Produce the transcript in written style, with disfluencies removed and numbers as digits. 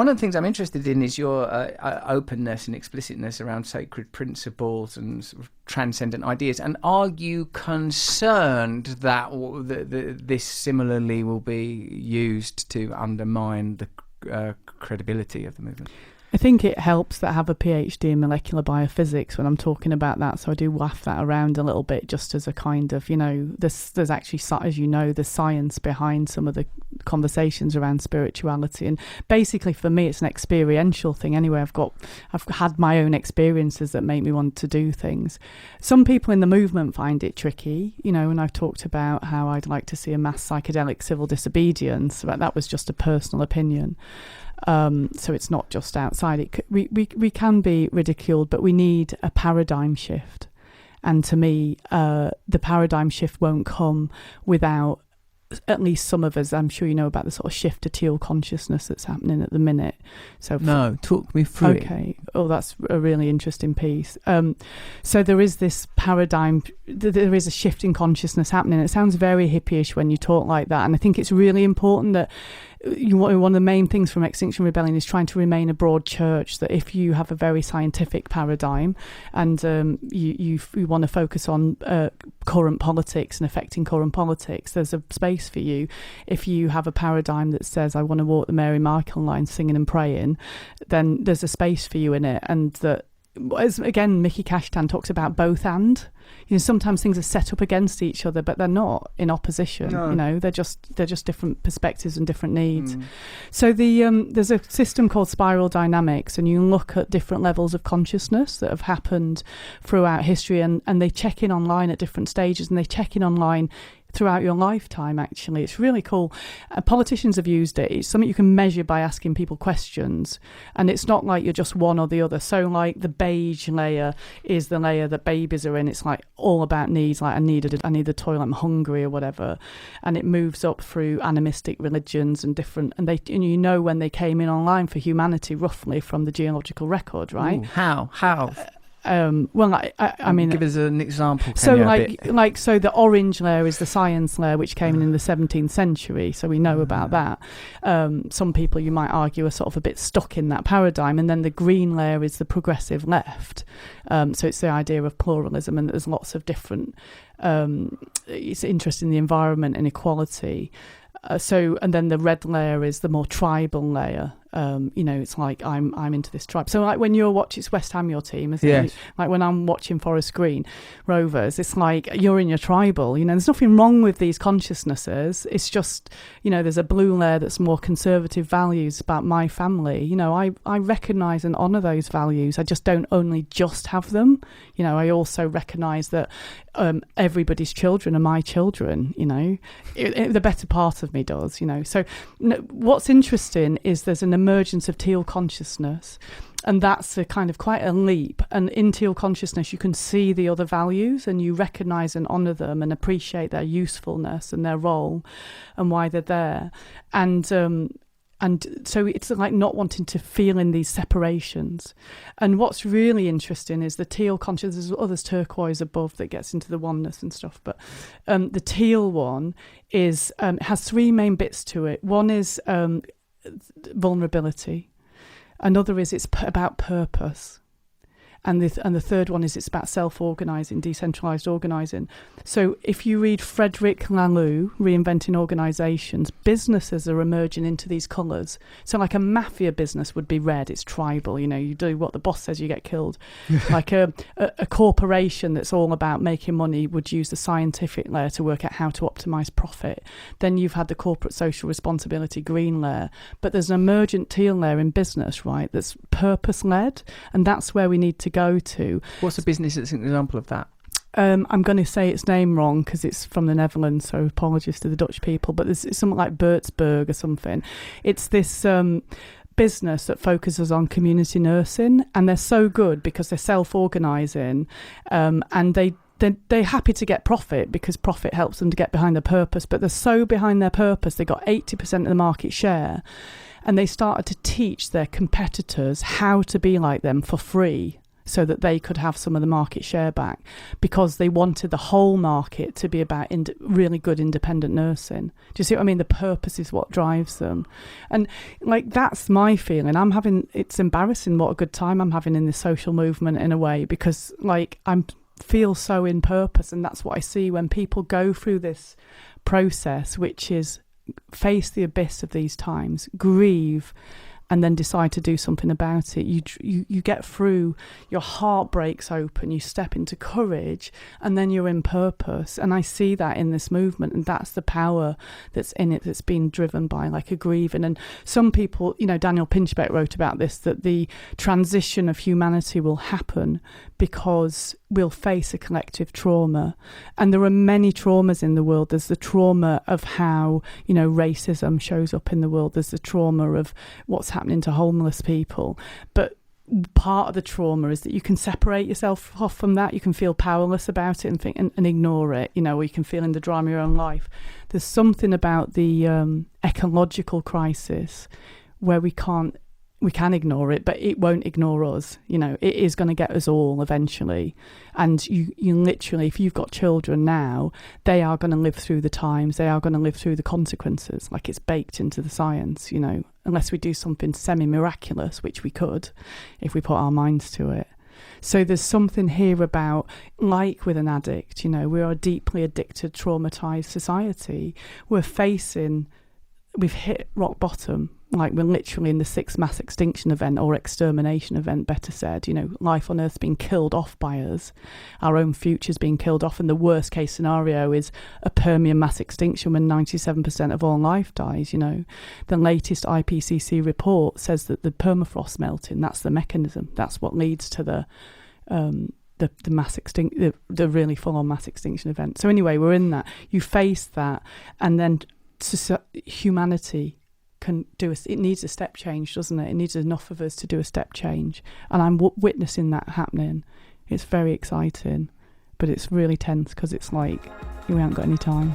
One of the things I'm interested in is your openness and explicitness around sacred principles and sort of transcendent ideas. And are you concerned that this similarly will be used to undermine the credibility of the movement? I think it helps that I have a PhD in molecular biophysics when I'm talking about that, so I do waft that around a little bit just as a kind of, there's actually, as you know, there's science behind some of the conversations around spirituality, and basically for me it's an experiential thing anyway. I've had my own experiences that make me want to do things. Some people in the movement find it tricky, and I've talked about how I'd like to see a mass psychedelic civil disobedience, but that was just a personal opinion. So it's not just outside. We can be ridiculed, but we need a paradigm shift. And to me, the paradigm shift won't come without at least some of us. I'm sure you know about the sort of shift to teal consciousness that's happening at the minute. So no, talk me through it. Okay. Oh, that's a really interesting piece. So there is this paradigm, there is a shift in consciousness happening. It sounds very hippie-ish when you talk like that. And I think it's really important that one of the main things from Extinction Rebellion is trying to remain a broad church, that if you have a very scientific paradigm and you want to focus on current politics and affecting current politics, there's a space for you. If you have a paradigm that says, I want to walk the Mary Michael line singing and praying, then there's a space for you in it. And that, as again, Mickey Kashtan talks about both and. Sometimes things are set up against each other, but they're not in opposition. No. They're just different perspectives and different needs. So there's a system called spiral dynamics, and you look at different levels of consciousness that have happened throughout history, and they check in online at different stages, and they check in online throughout your lifetime. Actually, it's really cool. Politicians have used it. It's something you can measure by asking people questions, and it's not like you're just one or the other. So like the beige layer is the layer that babies are in. It's like all about needs, like I need the toilet, I'm hungry or whatever, and it moves up through animistic religions and different, and when they came in online for humanity roughly from the geological record, right? Ooh, how well, I mean, give us an example. So so the orange layer is the science layer, which came in the 17th century. So we know about that. Some people, you might argue, are sort of a bit stuck in that paradigm. And then the green layer is the progressive left. So it's the idea of pluralism, and there's lots of different. It's interesting, the environment and equality. And then the red layer is the more tribal layer. It's like I'm into this tribe. So like when you're watching, it's West Ham your team, isn't it? Like when I'm watching Forest Green Rovers, it's like you're in your tribal. There's nothing wrong with these consciousnesses. It's just, there's a blue layer that's more conservative values about my family. I recognise and honour those values. I just don't only just have them. I also recognise that everybody's children are my children. The better part of me does. So what's interesting is there's an emergence of teal consciousness, and that's a kind of quite a leap. And in teal consciousness you can see the other values, and you recognise and honour them and appreciate their usefulness and their role and why they're there. And so it's like not wanting to feel in these separations. And what's really interesting is the teal consciousness. There's others, turquoise above, that gets into the oneness and stuff. But the teal one is has three main bits to it. One is vulnerability. Another is it's about purpose. And the third one is it's about self-organising, decentralised organising. So if you read Frederick Laloux, Reinventing Organisations, businesses are emerging into these colours. So like a mafia business would be red, it's tribal, you do what the boss says, you get killed. Like a corporation that's all about making money would use the scientific layer to work out how to optimise profit. Then you've had the corporate social responsibility green layer. But there's an emergent teal layer in business, right, that's purpose-led, and that's where we need to go to. What's a business that's an example of that? I'm going to say its name wrong because it's from the Netherlands, so apologies to the Dutch people, but it's something like Bertsburg or something. It's this business that focuses on community nursing, and they're so good because they're self-organising, and they're happy to get profit because profit helps them to get behind their purpose, but they're so behind their purpose they got 80% of the market share, and they started to teach their competitors how to be like them for free. so that they could have some of the market share back, because they wanted the whole market to be about really good independent nursing. Do you see what I mean? The purpose is what drives them. And like, that's my feeling. It's embarrassing what a good time I'm having in this social movement in a way, because like feel so in purpose. And that's what I see when people go through this process, which is face the abyss of these times, grieve, and then decide to do something about it. You get through, your heart breaks open, you step into courage, and then you're in purpose. And I see that in this movement, and that's the power that's in it, that's been driven by like a grieving. And some people, Daniel Pinchbeck wrote about this, that the transition of humanity will happen because we'll face a collective trauma. And there are many traumas in the world. There's the trauma of how, racism shows up in the world. There's the trauma of what's happening to homeless people. But part of the trauma is that you can separate yourself off from that. You can feel powerless about it and think and ignore it, or you can feel in the drama of your own life. There's something about the ecological crisis where we can ignore it, but it won't ignore us. It is going to get us all eventually. And you literally, if you've got children now, they are going to live through the times. They are going to live through the consequences. Like, it's baked into the science, unless we do something semi-miraculous, which we could if we put our minds to it. So there's something here about, like with an addict, we are a deeply addicted, traumatized society. We've hit rock bottom. Like, we're literally in the 6th mass extinction event, or extermination event, better said. Life on Earth's being killed off by us. Our own future's being killed off. And the worst case scenario is a Permian mass extinction when 97% of all life dies. The latest IPCC report says that the permafrost melting, that's the mechanism. That's what leads to the mass extinction, the really full-on mass extinction event. So anyway, we're in that. You face that, and then humanity can do it needs a step change, doesn't it? It needs enough of us to do a step change, and I'm witnessing that happening. It's very exciting, but it's really tense, because it's like we haven't got any time.